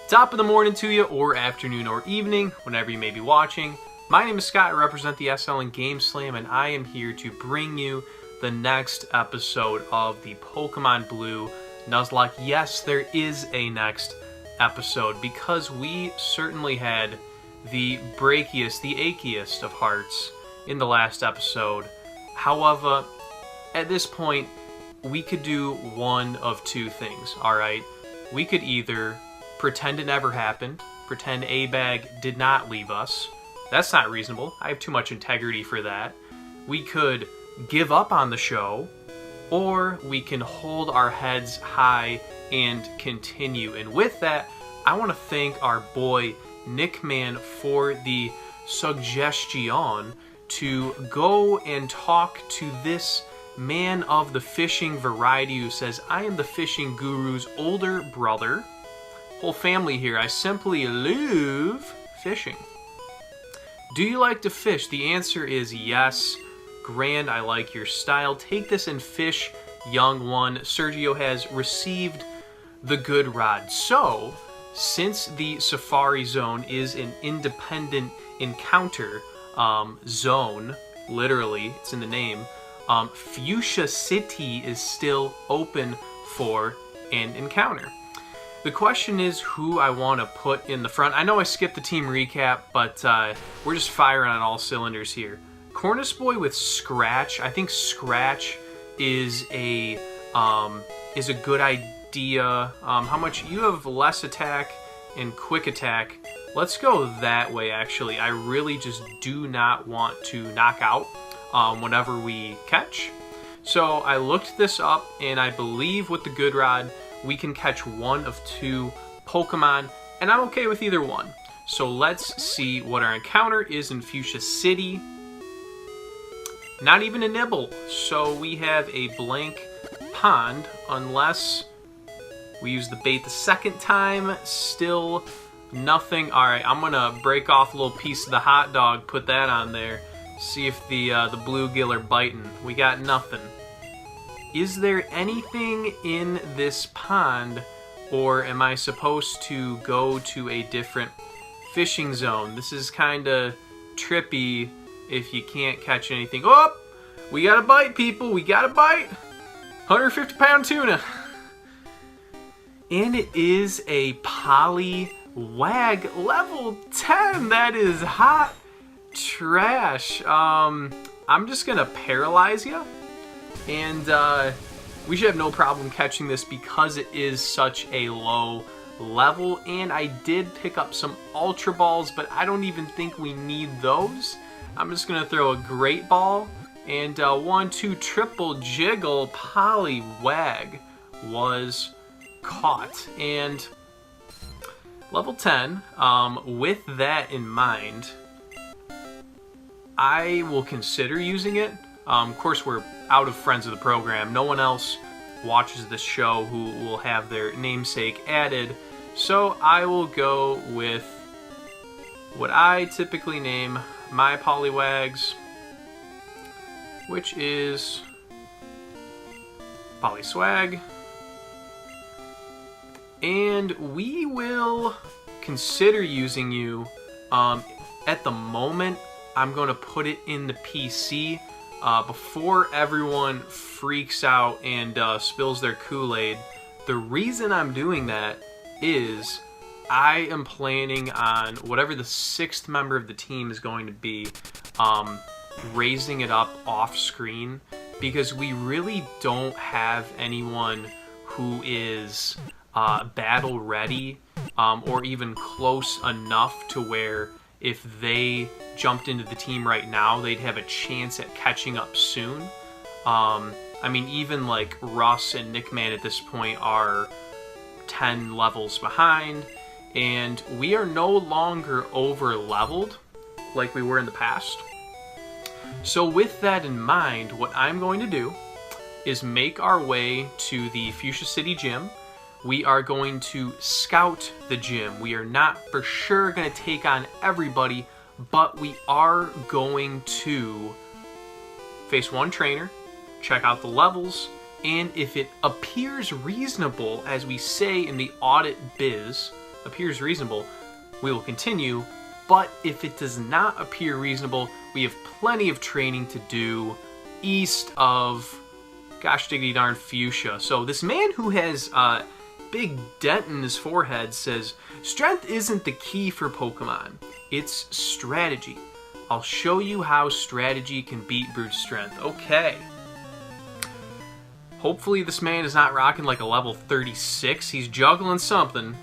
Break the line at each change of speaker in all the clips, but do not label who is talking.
Top of the morning to you, or afternoon or evening, whenever you may be watching. My name is Scott, I represent the SL in GameSLAM, and I am here to bring you the next episode of the Pokemon Blue Nuzlocke. Yes, there is a next episode, because we certainly had the breakiest, the achiest of hearts in the last episode. However, at this point, we could do one of two things, alright? We could either pretend it never happened, pretend A-Bag did not leave us. That's not reasonable. I have too much integrity for that. We could give up on the show, or we can hold our heads high and continue. And with that, I want to thank our boy Nickman for the suggestion to go and talk to this man of the fishing variety who says, I am the fishing guru's older brother. Whole family here. I simply love fishing. Do you like to fish? The answer is yes. Grand, I like your style. Take this and fish, young one. Sergio has received the good rod. So, since the Safari Zone is an independent encounter zone, literally, it's in the name, Fuchsia City is still open for an encounter. The question is who I want to put in the front. I know I skipped the team recap, but we're just firing on all cylinders here. Cornice Boy with Scratch. I think Scratch is a good idea. How much you have? Less attack and quick attack. Let's go that way. Actually, I really just do not want to knock out whatever we catch. So I looked this up, and I believe with the good rod we can catch one of two Pokemon, and I'm okay with either one. So let's see what our encounter is in Fuchsia City. Not even a nibble. So we have a blank pond, unless we use the bait the second time. Still nothing. Alright, I'm gonna break off a little piece of the hot dog, put that on there, see if the bluegill are biting. We got nothing. Is there anything in this pond, or am I supposed to go to a different fishing zone? This is kind of trippy if you can't catch anything. Oh! We got a bite, people! We got a bite! 150-pound tuna! And it is a Poliwag level 10! That is hot trash. I'm just gonna paralyze you. And we should have no problem catching this because it is such a low level. And I did pick up some Ultra Balls, but I don't even think we need those. I'm just going to throw a Great Ball. And 1-2 triple jiggle. Poliwag was caught. And level 10, with that in mind, I will consider using it. Of course, we're out of friends of the program. No one else watches this show who will have their namesake added. So I will go with what I typically name my Poliwags, which is Poliswag. And we will consider using you. At the moment, I'm going to put it in the PC. Before everyone freaks out and spills their Kool-Aid. The reason I'm doing that is I am planning on whatever the 6th member of the team is going to be, raising it up off screen, because we really don't have anyone who is battle ready, or even close enough to where if they jumped into the team right now, they'd have a chance at catching up soon. I mean, even like Russ and Nickman at this point are 10 levels behind, and we are no longer over leveled like we were in the past. So with that in mind, what I'm going to do is make our way to the Fuchsia City gym. We are going to scout the gym. We are not for sure going to take on everybody, but we are going to face one trainer, check out the levels, and if it appears reasonable, as we say in the audit biz, appears reasonable, we will continue. But if it does not appear reasonable, we have plenty of training to do east of, gosh diggity darn, Fuchsia. So this man who has a big dent in his forehead says, strength isn't the key for Pokemon, it's strategy. I'll show you how strategy can beat brute strength. Okay. Hopefully this man is not rocking like a level 36. He's juggling something.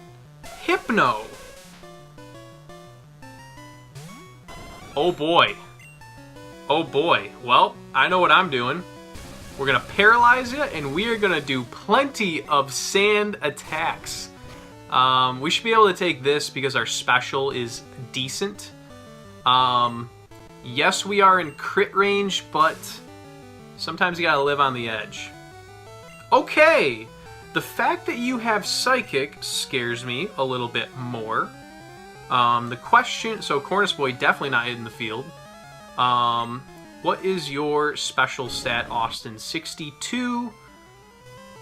Hypno. Oh boy. Oh boy. Well, I know what I'm doing. We're going to paralyze it, and we are going to do plenty of sand attacks. We should be able to take this because our special is decent. Yes, we are in crit range, but sometimes you gotta live on the edge. Okay, the fact that you have Psychic scares me a little bit more. The question, so Cornus Boy definitely not in the field. What is your special stat, Austin? 62.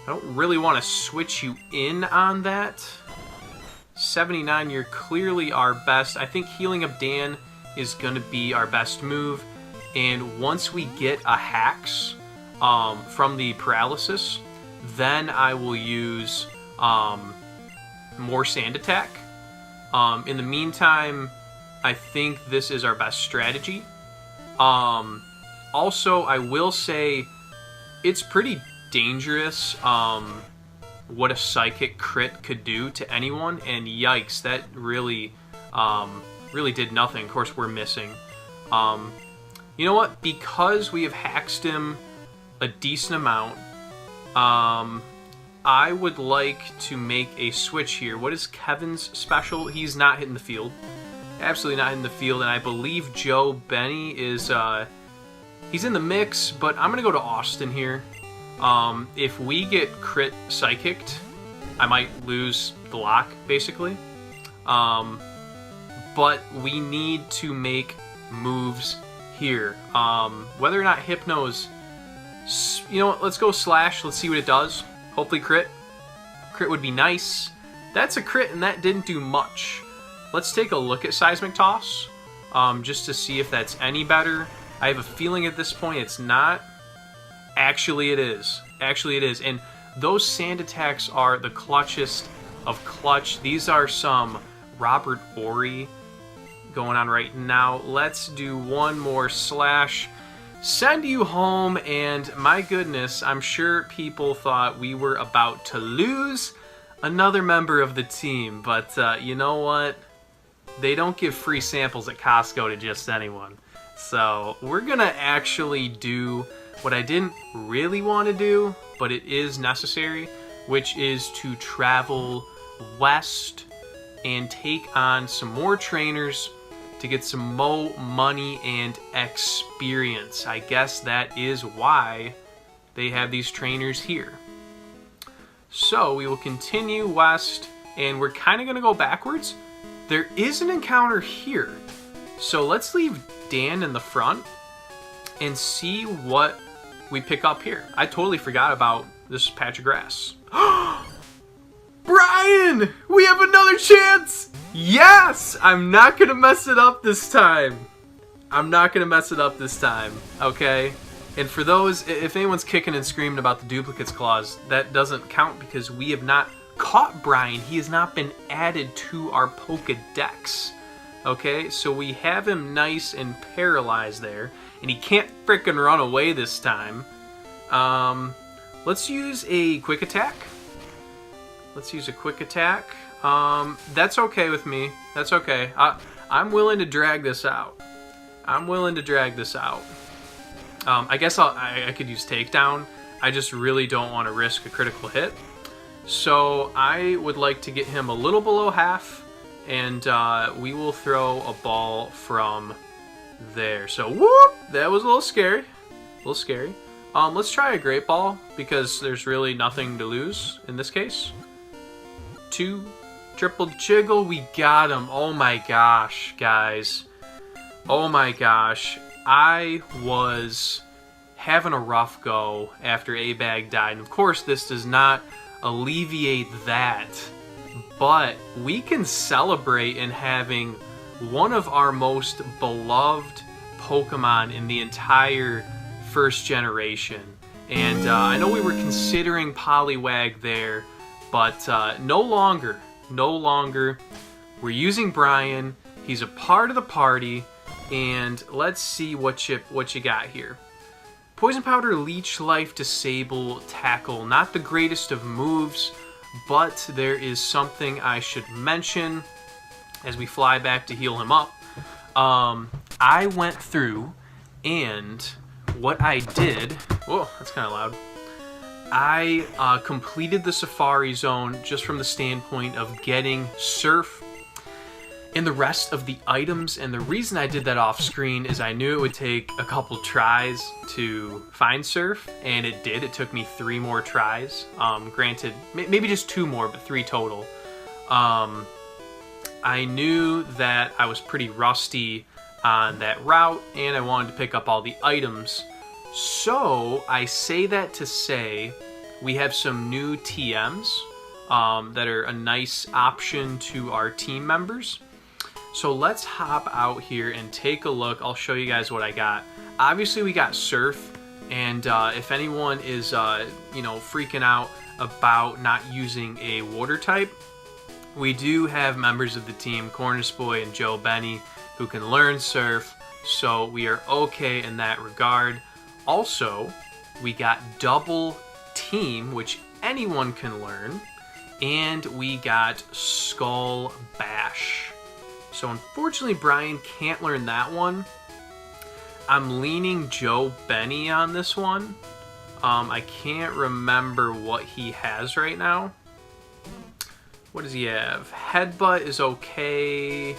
I don't really want to switch you in on that. 79, you're clearly our best. I think Healing Up Dan is going to be our best move. And once we get a Hacks from the paralysis, then I will use more Sand Attack. In the meantime, I think this is our best strategy. Also, I will say it's pretty dangerous what a Psychic crit could do to anyone, and yikes, that really really did nothing. Of course, we're missing. You know what? Because we have haxed him a decent amount, I would like to make a switch here. What is Kevin's special? He's not hitting the field. Absolutely not hitting the field, and I believe Joe Benny is, he's in the mix, but I'm going to go to Austin here. If we get crit psychicked, I might lose the lock, basically. But we need to make moves here. Whether or not Hypno's... You know what, let's go Slash. Let's see what it does. Hopefully crit. Crit would be nice. That's a crit, and that didn't do much. Let's take a look at Seismic Toss, just to see if that's any better. I have a feeling at this point it's not. Actually, it is. Actually, it is. And those sand attacks are the clutchest of clutch. These are some Robert Ory going on right now. Let's do one more Slash. Send you home, and my goodness, I'm sure people thought we were about to lose another member of the team, but you know what? They don't give free samples at Costco to just anyone. So we're gonna actually do what I didn't really want to do, but it is necessary, which is to travel west and take on some more trainers to get some more money and experience. I guess that is why they have these trainers here. So we will continue west, and we're kind of going to go backwards. There is an encounter here. So let's leave Dan in the front and see what we pick up here. I totally forgot about this patch of grass. Brian! We have another chance! Yes! I'm not gonna mess it up this time. I'm not gonna mess it up this time, okay? And for those, if anyone's kicking and screaming about the duplicates clause, that doesn't count because we have not caught Brian. He has not been added to our Pokedex. Okay, so we have him nice and paralyzed there, and he can't frickin' run away this time. Let's use a quick attack. Let's use a quick attack. That's okay with me. That's okay. I'm willing to drag this out. I'm willing to drag this out. I guess I could use takedown. I just really don't want to risk a critical hit. So I would like to get him a little below half, and we will throw a ball from there. So whoop! That was a little scary. A little scary. Let's try a Great Ball because there's really nothing to lose in this case. 2 triple jiggle, we got him. Oh my gosh, guys. Oh my gosh. I was having a rough go after A-Bag died. And of course, this does not alleviate that. but we can celebrate in having one of our most beloved Pokemon in the entire first generation. And I know we were considering Poliwag there, but no longer. We're using Brian. He's a part of the party, and let's see what you got here. Poison Powder, Leech Life, Disable, Tackle. Not the greatest of moves, but there is something I should mention as we fly back to heal him up. I went through, and what I did... Whoa, that's kind of loud. I completed the Safari Zone just from the standpoint of getting Surf and the rest of the items, and the reason I did that off screen is I knew it would take a couple tries to find Surf, and it did. It took me 3 more tries. Granted, maybe just 2 more, but 3 total. I knew that I was pretty rusty on that route, and I wanted to pick up all the items. So I say that to say we have some new TMs that are a nice option to our team members. So let's hop out here and take a look. I'll show you guys what I got. Obviously we got Surf, and if anyone is freaking out about not using a water type, we do have members of the team, Cornish Boy and Joe Benny, who can learn Surf, so we are okay in that regard. Also, we got Double Team, which anyone can learn, and we got Skull Bash. So unfortunately, Brian can't learn that one. I'm leaning Joe Benny on this one. I can't remember what he has right now. What does he have? Headbutt is okay.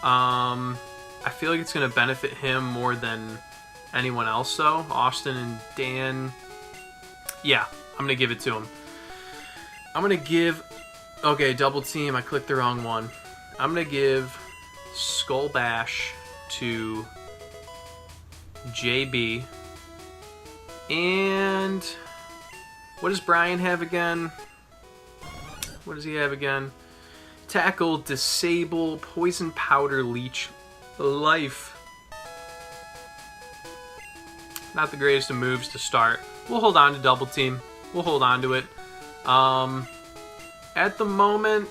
I feel like it's going to benefit him more than anyone else, though. Austin and Dan. Yeah, I'm going to give it to him. I'm going to give... Okay, Double Team. I clicked the wrong one. I'm going to give Skull Bash to JB. And what does Brian have again? What does he have again? Tackle, Disable, Poison Powder, Leech Life. Not the greatest of moves to start. We'll hold on to Double Team. We'll hold on to it. At the moment,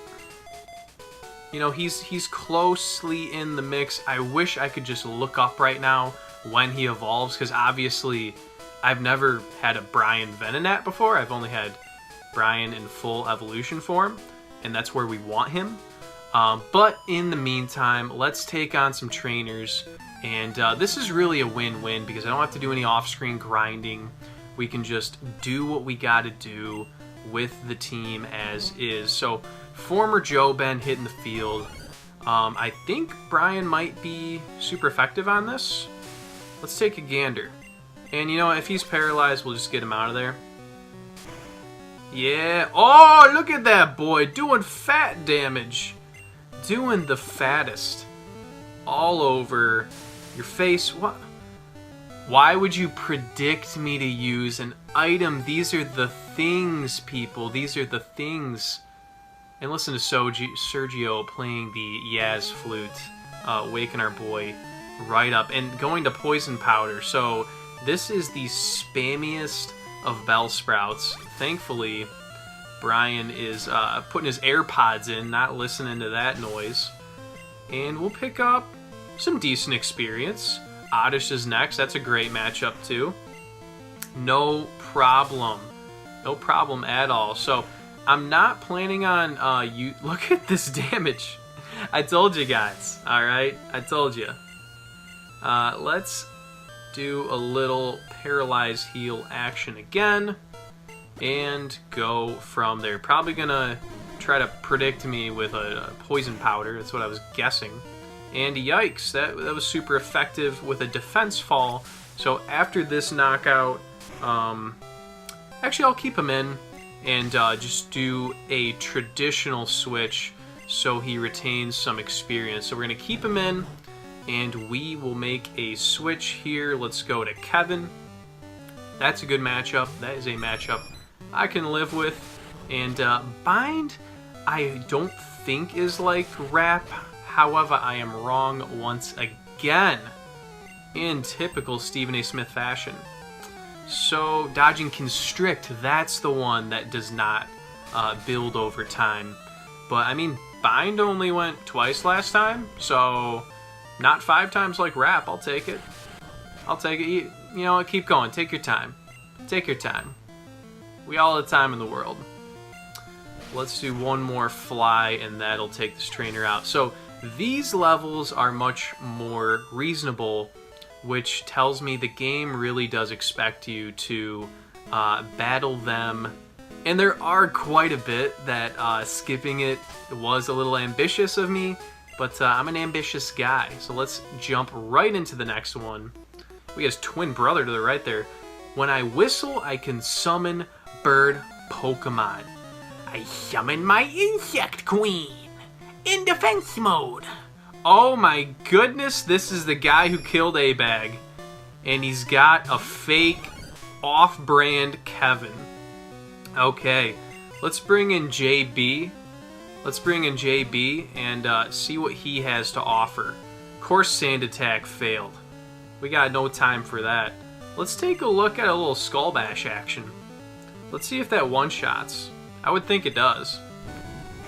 you know, he's closely in the mix. I wish I could just look up right now when he evolves, because obviously I've never had a Brian Venonat before. I've only had Brian in full evolution form, and that's where we want him. But in the meantime, let's take on some trainers, and this is really a win-win because I don't have to do any off-screen grinding. We can just do what we got to do with the team as is. So former Joe Ben hitting the field. I think Brian might be super effective on this. Let's take a gander. And you know, if he's paralyzed, we'll just get him out of there. Yeah. Oh, look at that boy doing fat damage. Doing the fattest. All over your face. What? Why would you predict me to use an item? These are the things, people. These are the things. And listen to Sergio playing the Yaz flute, waking our boy right up. And going to Poison Powder. So this is the spammiest of Bellsprouts. Thankfully, Brian is putting his AirPods in, not listening to that noise. And we'll pick up some decent experience. Oddish is next. That's a great matchup, too. No problem. No problem at all. So, I'm not planning on... Look at this damage. I told you guys. Alright? I told you. Let's do a little paralyzed heal action again. And go from there. Probably gonna try to predict me with a Poison Powder. That's what I was guessing. And yikes, that was super effective with a defense fall. So after this knockout, actually I'll keep him in and just do a traditional switch so he retains some experience. So we're going to keep him in, and we will make a switch here. Let's go to Kevin. That's a good matchup. That is a matchup I can live with. And Bind, I don't think is like rap. However, I am wrong once again, in typical Stephen A. Smith fashion. So, dodging Constrict, that's the one that does not build over time. But, I mean, Bind only went twice last time, so not 5 times like rap. I'll take it. I'll take it. You know what? Keep going. Take your time. Take your time. We all have the time in the world. Let's do one more fly, and that'll take this trainer out. So these levels are much more reasonable, which tells me the game really does expect you to battle them. And there are quite a bit that skipping it was a little ambitious of me, but I'm an ambitious guy. So let's jump right into the next one. We have his twin brother to the right there. When I whistle, I can summon bird Pokemon. I summon my insect queen in defense mode. Oh my goodness, this is the guy who killed A-Bag. And he's got a fake off-brand Kevin. Okay, let's bring in JB. Let's bring in JB and see what he has to offer. Of course, Sand Attack failed. We got no time for that. Let's take a look at a little Skull Bash action. Let's see if that one-shots. I would think it does.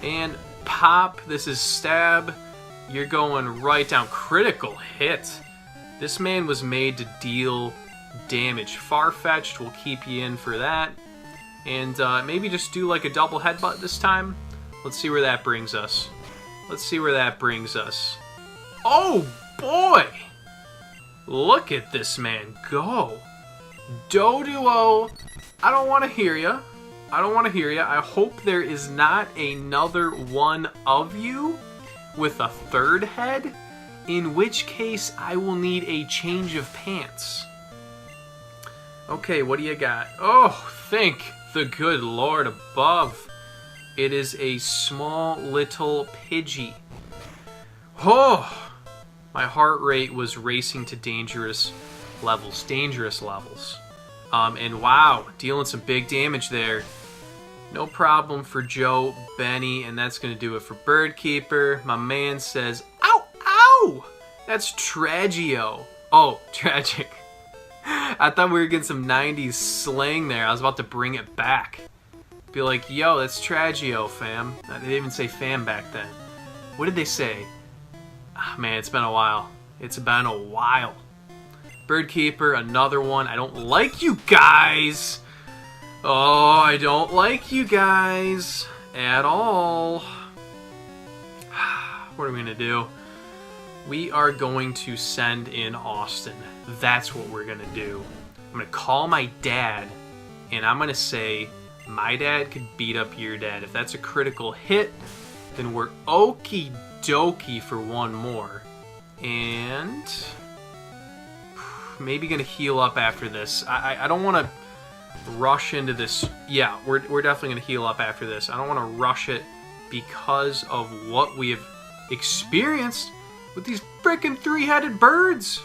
And pop, this is stab. You're going right down. Critical hit. This man was made to deal damage. Farfetch'd will keep you in for that. And maybe just do like a double headbutt this time. Let's see where that brings us. Let's see where that brings us. Oh boy! Look at this man go. Doduo, I don't want to hear ya. I don't want to hear ya. I hope there is not another one of you with a third head, in which case I will need a change of pants. Okay, what do you got? Oh, thank the good Lord above. It is a small little Pidgey. Oh! My heart rate was racing to dangerous levels. And wow, dealing some big damage there. No problem for Joe Benny, and that's going to do it for Birdkeeper. My man says, ow, ow! That's Tragio. Oh, tragic. I thought we were getting some 90s slang there. I was about to bring it back. Be like, yo, that's Tragio, fam. They didn't even say fam back then. What did they say? Ah, man, it's been a while. It's been a while. Birdkeeper, another one. I don't like you guys. Oh, I don't like you guys at all. What are we going to do? We are going to send in Austin. That's what we're going to do. I'm going to call my dad, and I'm going to say, my dad could beat up your dad. If that's a critical hit, then we're okie dokie for one more. And maybe going to heal up after this. I don't want to rush into this. Yeah, we're definitely going to heal up after this. I don't want to rush it because of what we have experienced with these frickin' 3-headed birds.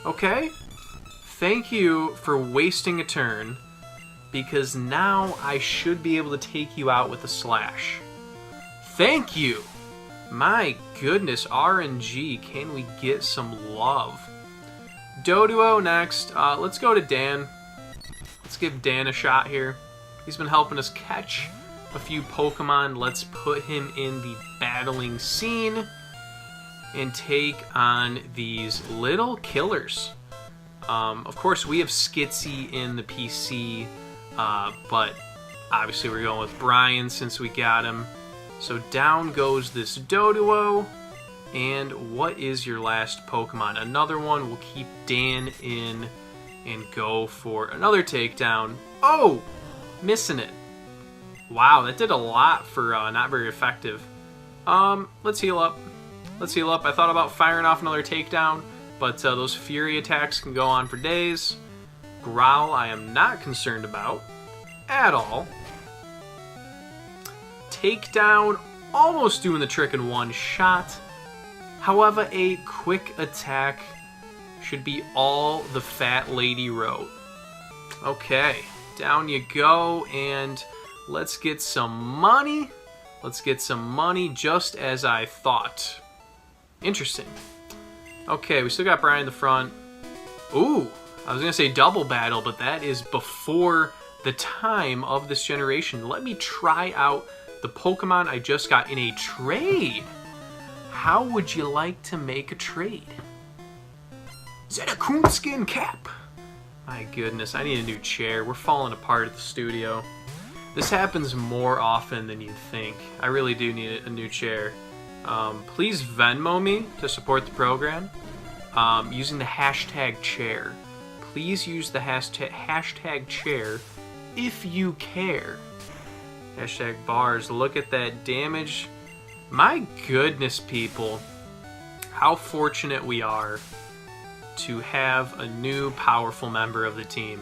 Okay? Thank you for wasting a turn, because now I should be able to take you out with a slash. Thank you! My goodness, RNG, can we get some love? Doduo next. Let's go to Dan. Let's give Dan a shot here. He's been helping us catch a few Pokemon. Let's put him in the battling scene and take on these little killers. Of course, we have Skitsy in the PC, but obviously we're going with Brian since we got him. So down goes this Doduo. And what is your last Pokemon? Another one. We'll keep Dan in and go for another takedown. Oh! Missing it. Wow, that did a lot for not very effective. Let's heal up. Let's heal up. I thought about firing off another takedown, but those Fury attacks can go on for days. Growl I am not concerned about at all. Takedown, almost doing the trick in one shot. However, a quick attack should be all the fat lady wrote. Okay, down you go, and let's get some money. Let's get some money, just as I thought. Interesting. Okay, we still got Brian in the front. Ooh, I was going to say double battle, but that is before the time of this generation. Let me try out the Pokemon I just got in a trade. How would you like to make a trade? Is that a coonskin cap? My goodness, I need a new chair. We're falling apart at the studio. This happens more often than you think. I really do need a new chair. Please Venmo me to support the program using the hashtag chair. Please use the hashtag chair if you care. Hashtag bars. Look at that damage. My goodness, people. How fortunate we are to have a new powerful member of the team.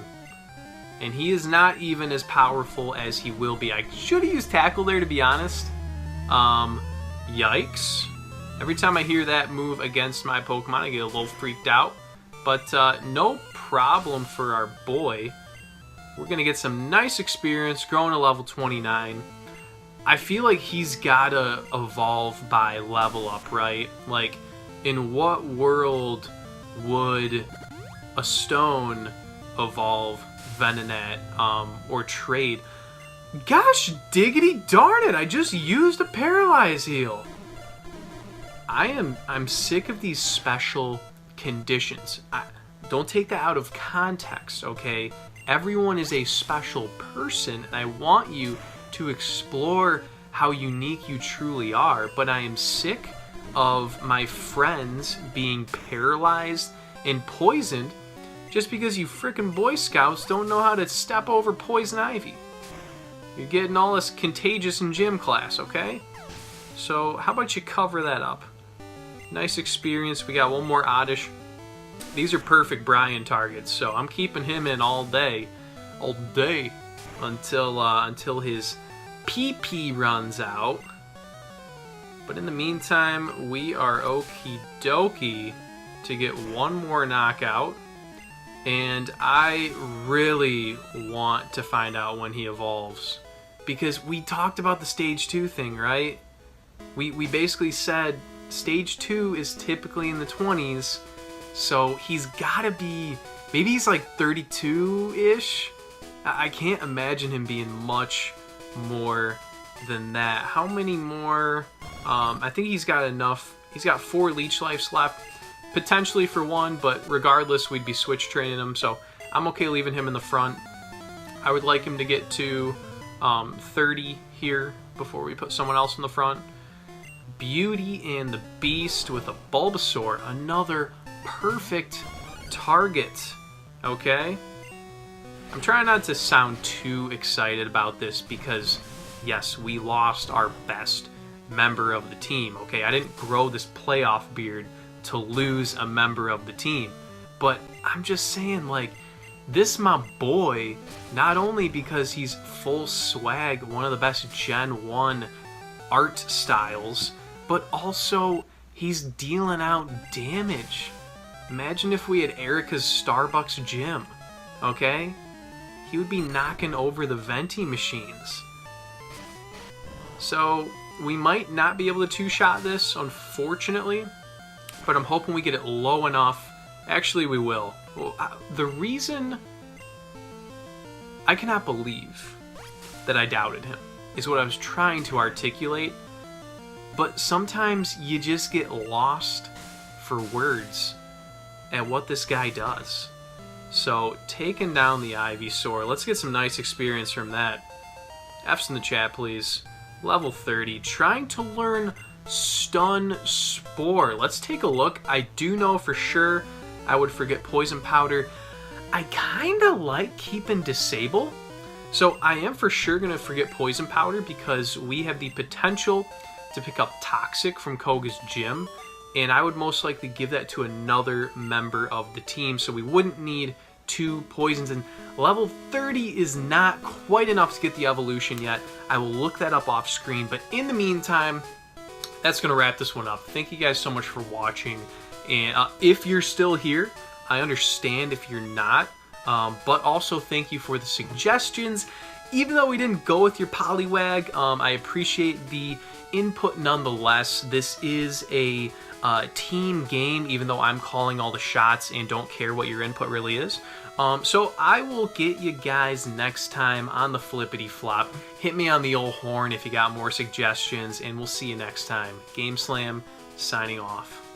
And he is not even as powerful as he will be. I should have used tackle there, to be honest. Yikes. Every time I hear that move against my Pokemon, I get a little freaked out. But no problem for our boy. We're going to get some nice experience, growing to level 29. I feel like he's got to evolve by level up, right? Like, in what world would a stone evolve Venonat or trade? Gosh diggity darn it, I just used a Paralyze Heal. I'm sick of these special conditions. Don't take that out of context, okay? Everyone is a special person, and I want you to explore how unique you truly are, but I am sick of my friends being paralyzed and poisoned just because you frickin' Boy Scouts don't know how to step over poison ivy. You're getting all this contagious in gym class, okay? So how about you cover that up? Nice experience. We got one more Oddish. These are perfect Brian targets, so I'm keeping him in all day until his PP runs out. But in the meantime, we are okie dokie to get one more knockout. And I really want to find out when he evolves. Because we talked about the stage 2 thing, right? We basically said stage 2 is typically in the 20s. So he's got to be, maybe he's like 32-ish. I can't imagine him being much more than that. How many more? I think he's got enough. He's got 4 leech lives left. Potentially for 1, but regardless, we'd be switch training him. So I'm okay leaving him in the front. I would like him to get to 30 here before we put someone else in the front. Beauty and the Beast with a Bulbasaur. Another perfect target. Okay? I'm trying not to sound too excited about this because, yes, we lost our best member of the team. Okay, I didn't grow this playoff beard to lose a member of the team. But I'm just saying, like, this my boy, not only because he's full swag, one of the best Gen 1 art styles, but also he's dealing out damage. Imagine if we had Erica's Starbucks gym, okay? He would be knocking over the venti machines. So we might not be able to two-shot this, unfortunately, but I'm hoping we get it low enough. Actually, we will. Well, the reason I cannot believe that I doubted him is what I was trying to articulate, but sometimes you just get lost for words at what this guy does. So, taking down the Ivysaur. Let's get some nice experience from that. F's in the chat, please. Level 30. Trying to learn Stun Spore. Let's take a look. I do know for sure I would forget Poison Powder. I kind of like keeping Disable. So, I am for sure going to forget Poison Powder because we have the potential to pick up Toxic from Koga's gym. And I would most likely give that to another member of the team, so we wouldn't need 2 poisons. And level 30 is not quite enough to get the evolution yet. I will look that up off screen, but in the meantime, that's going to wrap this one up. Thank you guys so much for watching. And if you're still here, I understand if you're not. But also thank you for the suggestions even though we didn't go with your Poliwag, I appreciate the input nonetheless. This is a team game, even though I'm calling all the shots and don't care what your input really is. So I will get you guys next time on the Flippity Flop. Hit me on the old horn if you got more suggestions, and we'll see you next time. GameSLAM signing off.